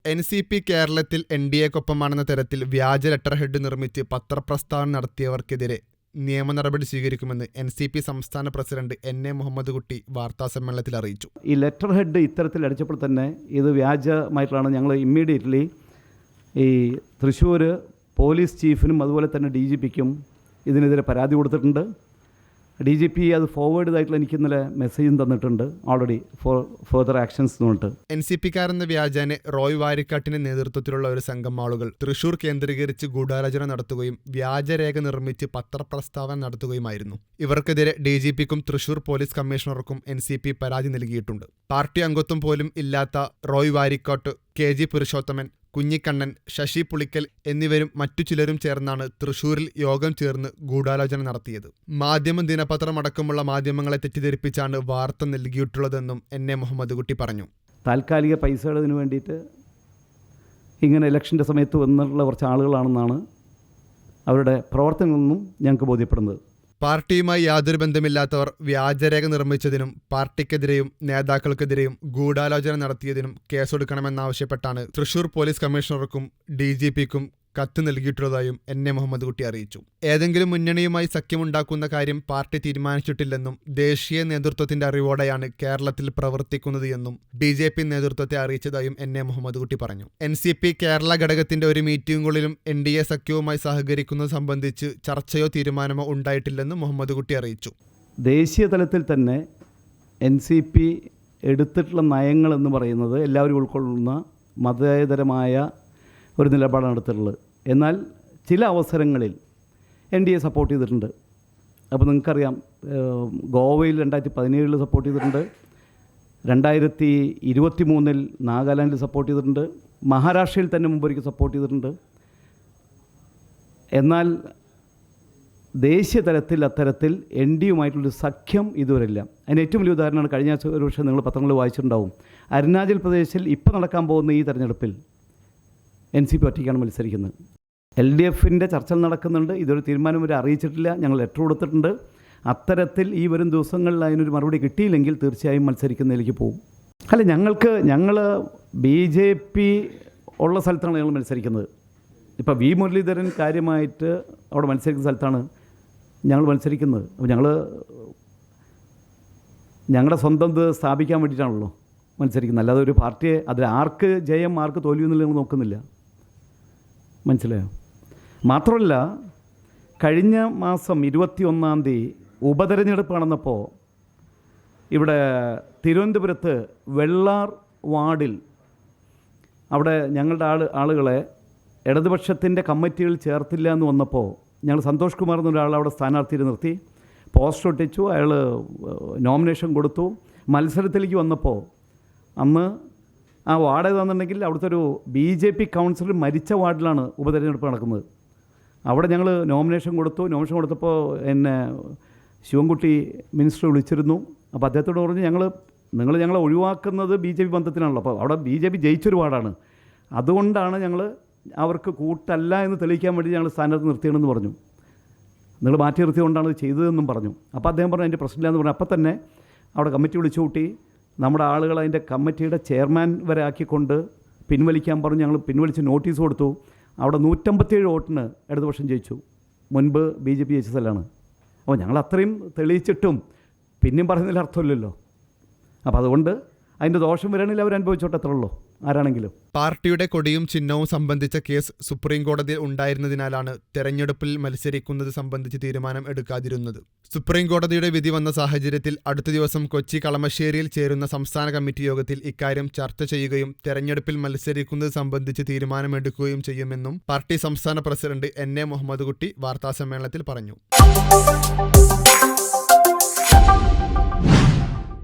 NCP കേരളത്തിൽ NDAക്കൊപ്പമാണെന്ന തരത്തിൽ വ്യാജ ലെറ്റർ ഹെഡ് നിർമ്മിച്ച് പത്രപ്രസ്താവന നടത്തിയവർക്കെതിരെ നിയമ നടപടി സ്വീകരിക്കുമെന്ന് NCP സംസ്ഥാന പ്രസിഡന്റ് NA മുഹമ്മദ് കുട്ടി വാർത്താസമ്മേളനത്തിൽ അറിയിച്ചു. ഈ ലെറ്റർ ഹെഡ് ഇത്തരത്തിൽ അടിച്ചപ്പോൾ തന്നെ ഇത് വ്യാജമായിട്ടുള്ളതാണ്. ഞങ്ങൾ ഇമ്മീഡിയറ്റ്ലി ഈ തൃശ്ശൂർ പോലീസ് ചീഫിനും അതുപോലെ തന്നെ DGPക്കും ഇതിനെതിരെ പരാതി കൊടുത്തിട്ടുണ്ട്. DGP അത് ഫോർവേഡ് ചെയ്തായിട്ടുള്ള എനിക്ക് ഇന്നലെ മെസ്സേജും തന്നിട്ടുണ്ട് ഓൾറെഡി ഫോർ ഫർദർ ആക്ഷൻസ് എന്നുണ്ട്. NCPക്കാരെന്ന വ്യാജാനെ റോയ് വാരിക്കാട്ടിന്റെ നേതൃത്വത്തിലുള്ള ഒരു സംഘം ആളുകൾ തൃശൂർ കേന്ദ്രീകരിച്ച് ഗൂഢാലോചന നടത്തുകയും വ്യാജരേഖ നിർമ്മിച്ച് പത്രപ്രസ്താവന നടത്തുകയുമായിരുന്നു. ഇവർക്കെതിരെ DGPക്കും തൃശൂർ പോലീസ് കമ്മീഷണർക്കും NCP പരാതി നൽകിയിട്ടുണ്ട്. പാർട്ടി അംഗത്വം പോലും ഇല്ലാത്ത റോയ് വാരിക്കാട്ട്, KG പുരുഷോത്തമൻ, കുഞ്ഞിക്കണ്ണൻ, ശശി പുളിക്കൽ എന്നിവരും മറ്റു ചിലരും ചേർന്നാണ് തൃശൂരിൽ യോഗം ചേർന്ന് ഗൂഢാലോചന നടത്തിയത്. മാധ്യമം, ദിനപത്രം അടക്കമുള്ള മാധ്യമങ്ങളെ തെറ്റിദ്ധരിപ്പിച്ചാണ് വാർത്ത നൽകിയിട്ടുള്ളതെന്നും NA മുഹമ്മദ് കുട്ടി പറഞ്ഞു. താൽക്കാലിക പൈസകളതിന് വേണ്ടിയിട്ട് ഇങ്ങനെ ഇലക്ഷൻ്റെ സമയത്ത് വന്നിട്ടുള്ള കുറച്ച് ആളുകളാണെന്നാണ് അവരുടെ പ്രവർത്തനങ്ങളൊന്നും ഞങ്ങൾക്ക് ബോധ്യപ്പെടുന്നത്. പാർട്ടിയുമായി യാതൊരു ബന്ധമില്ലാത്തവർ വ്യാജരേഖ നിർമ്മിച്ചതിനും പാർട്ടിക്കെതിരെയും നേതാക്കൾക്കെതിരെയും ഗൂഢാലോചന നടത്തിയതിനും കേസെടുക്കണമെന്നാവശ്യപ്പെട്ടാണ് തൃശൂർ പോലീസ് കമ്മീഷണർക്കും DGPക്കും കത്ത് നൽകിയിട്ടുള്ളതായും NA മുഹമ്മദ് കുട്ടി അറിയിച്ചു. ഏതെങ്കിലും മുന്നണിയുമായി സഖ്യമുണ്ടാക്കുന്ന കാര്യം പാർട്ടി തീരുമാനിച്ചിട്ടില്ലെന്നും ദേശീയ നേതൃത്വത്തിന്റെ അറിവോടെയാണ് കേരളത്തിൽ പ്രവർത്തിക്കുന്നത് എന്നും BJP നേതൃത്വത്തെ അറിയിച്ചതായും NA മുഹമ്മദ് കുട്ടി പറഞ്ഞു. NCP കേരള ഘടകത്തിന്റെ ഒരു മീറ്റിംഗുകളിലും NDA സഖ്യവുമായി സഹകരിക്കുന്നത് സംബന്ധിച്ച് ചർച്ചയോ തീരുമാനമോ ഉണ്ടായിട്ടില്ലെന്നും മുഹമ്മദ് കുട്ടി അറിയിച്ചു. ദേശീയ തലത്തിൽ തന്നെ NCP എടുത്തിട്ടുള്ള നയങ്ങളെന്ന് പറയുന്നത് എല്ലാവരും ഉൾക്കൊള്ളുന്ന മതേതരമായ ഒരു നിലപാടാണ് എടുത്തിട്ടുള്ളത്. എന്നാൽ ചില അവസരങ്ങളിൽ NDA സപ്പോർട്ട് ചെയ്തിട്ടുണ്ട്. അപ്പോൾ നിങ്ങൾക്കറിയാം, ഗോവയിൽ 2017 സപ്പോർട്ട് ചെയ്തിട്ടുണ്ട്, 2023 നാഗാലാൻഡിൽ സപ്പോർട്ട് ചെയ്തിട്ടുണ്ട്, മഹാരാഷ്ട്രയിൽ തന്നെ മുമ്പൊരിക്കൽ സപ്പോർട്ട് ചെയ്തിട്ടുണ്ട്. എന്നാൽ ദേശീയ തലത്തിൽ അത്തരത്തിൽ NDAയുമായിട്ടുള്ളൊരു സഖ്യം ഇതുവരെ ഇല്ല. അതിന് ഏറ്റവും വലിയ ഉദാഹരണമാണ് കഴിഞ്ഞ ഒരു വർഷം നിങ്ങൾ പത്രങ്ങളിൽ വായിച്ചിട്ടുണ്ടാവും. അരുണാചൽ പ്രദേശിൽ ഇപ്പോൾ നടക്കാൻ പോകുന്ന ഈ തെരഞ്ഞെടുപ്പിൽ NCP ഒറ്റയ്ക്കാണ് മത്സരിക്കുന്നത്. LDFൻ്റെ ചർച്ചകൾ നടക്കുന്നുണ്ട്. ഇതൊരു തീരുമാനം വരെ അറിയിച്ചിട്ടില്ല. ഞങ്ങൾ ലെറ്റർ കൊടുത്തിട്ടുണ്ട്. അത്തരത്തിൽ ഈ വരും ദിവസങ്ങളിൽ അതിനൊരു മറുപടി കിട്ടിയില്ലെങ്കിൽ തീർച്ചയായും മത്സരിക്കുന്നതിലേക്ക് പോകും. അല്ല, ഞങ്ങൾ BJP ഉള്ള സ്ഥലത്താണ് ഞങ്ങൾ മത്സരിക്കുന്നത്. ഇപ്പോൾ V മുരളീധരൻ കാര്യമായിട്ട് അവിടെ മത്സരിക്കുന്ന സ്ഥലത്താണ് ഞങ്ങൾ മത്സരിക്കുന്നത്. അപ്പോൾ ഞങ്ങളുടെ സ്വന്തം ഇത് സ്ഥാപിക്കാൻ വേണ്ടിയിട്ടാണല്ലോ മത്സരിക്കുന്നത്. അല്ലാതെ ഒരു പാർട്ടിയെ അതിൽ ആർക്ക് ജയം ആർക്ക് തോൽവിയെന്നില്ല ഞങ്ങൾ നോക്കുന്നില്ല. മനസ്സിലായോ? മാത്രമല്ല, കഴിഞ്ഞ മാസം 21 തീയതി ഉപതെരഞ്ഞെടുപ്പ് നടന്നപ്പോൾ ഇവിടെ തിരുവനന്തപുരത്ത് വെള്ളാർ വാർഡിൽ അവിടെ ഞങ്ങളുടെ ആളുകളെ ഇടതുപക്ഷത്തിൻ്റെ കമ്മിറ്റിയിൽ ചേർത്തില്ല എന്ന് വന്നപ്പോൾ ഞങ്ങൾ സന്തോഷ് കുമാർ എന്നൊരാൾ അവിടെ സ്ഥാനാർത്ഥിയെ നിർത്തി, പോസ്റ്റർ ഒട്ടിച്ചു, അയാൾ നോമിനേഷൻ കൊടുത്തു. മത്സരത്തിലേക്ക് വന്നപ്പോൾ അന്ന് ആ വാർഡ് ഏതാണെന്നുണ്ടെങ്കിൽ അവിടുത്തെ ഒരു BJP കൗൺസിലർ മരിച്ച വാർഡിലാണ് ഉപതെരഞ്ഞെടുപ്പ് നടക്കുന്നത്. അവിടെ ഞങ്ങൾ നോമിനേഷൻ കൊടുത്തപ്പോൾ എന്നെ ശിവൻകുട്ടി മിനിസ്റ്റർ വിളിച്ചിരുന്നു. അപ്പോൾ അദ്ദേഹത്തോട് പറഞ്ഞു, നിങ്ങൾ ഞങ്ങളെ ഒഴിവാക്കുന്നത് BJP ബന്ധത്തിനാണല്ലോ. അപ്പോൾ അവിടെ BJP ജയിച്ചൊരു വാർഡാണ്, അതുകൊണ്ടാണ് ഞങ്ങൾ അവർക്ക് കൂട്ടല്ല എന്ന് തെളിയിക്കാൻ വേണ്ടി ഞങ്ങൾ സ്ഥാനാർത്ഥി നിർത്തിയണമെന്ന് പറഞ്ഞു. നിങ്ങൾ മാറ്റി നിർത്തിയതുകൊണ്ടാണ് ഇത് ചെയ്തതെന്നും പറഞ്ഞു. അപ്പോൾ അദ്ദേഹം പറഞ്ഞു അതിൻ്റെ പ്രശ്നമില്ല എന്ന് പറഞ്ഞു. അപ്പോൾ തന്നെ അവിടെ കമ്മിറ്റി വിളിച്ചു കൂട്ടി നമ്മുടെ ആളുകൾ അതിൻ്റെ കമ്മിറ്റിയുടെ ചെയർമാൻ വരെ ആക്കിക്കൊണ്ട് പിൻവലിക്കാൻ പറഞ്ഞു. ഞങ്ങൾ പിൻവലിച്ച് നോട്ടീസ് കൊടുത്തു. അവിടെ 157 വോട്ടിന് ഇടതുപക്ഷം ജയിച്ചു. മുൻപ് BJP ജയിച്ച സ്ഥലമാണ്. അപ്പോൾ ഞങ്ങൾ അത്രയും തെളിയിച്ചിട്ടും പിന്നെയും പറയുന്നതിൽ അർത്ഥമില്ലല്ലോ. അപ്പോൾ അതുകൊണ്ട് അതിൻ്റെ ദോഷം വരണമെങ്കിൽ അവർ അനുഭവിച്ചോട്ടെ, അത്രേ ഉള്ളൂ ആരാണെങ്കിലും. പാർട്ടിയുടെ കൊടിയും ചിഹ്നവും സംബന്ധിച്ച കേസ് സുപ്രീം കോടതിയിൽ ഉണ്ടായിരുന്നതിനാലാണ് തെരഞ്ഞെടുപ്പിൽ മത്സരിക്കുന്നത് സംബന്ധിച്ച് തീരുമാനം എടുക്കാതിരുന്നത്. സുപ്രീം കോടതിയുടെ വിധി വന്ന സാഹചര്യത്തിൽ അടുത്ത ദിവസം കൊച്ചി കളമശ്ശേരിയിൽ ചേരുന്ന സംസ്ഥാന കമ്മിറ്റി യോഗത്തിൽ ഇക്കാര്യം ചർച്ച ചെയ്യുകയും തെരഞ്ഞെടുപ്പിൽ മത്സരിക്കുന്നത് സംബന്ധിച്ച് തീരുമാനമെടുക്കുകയും ചെയ്യുമെന്നും പാർട്ടി സംസ്ഥാന പ്രസിഡന്റ് NA മുഹമ്മദ് കുട്ടി വാർത്താസമ്മേളനത്തിൽ പറഞ്ഞു.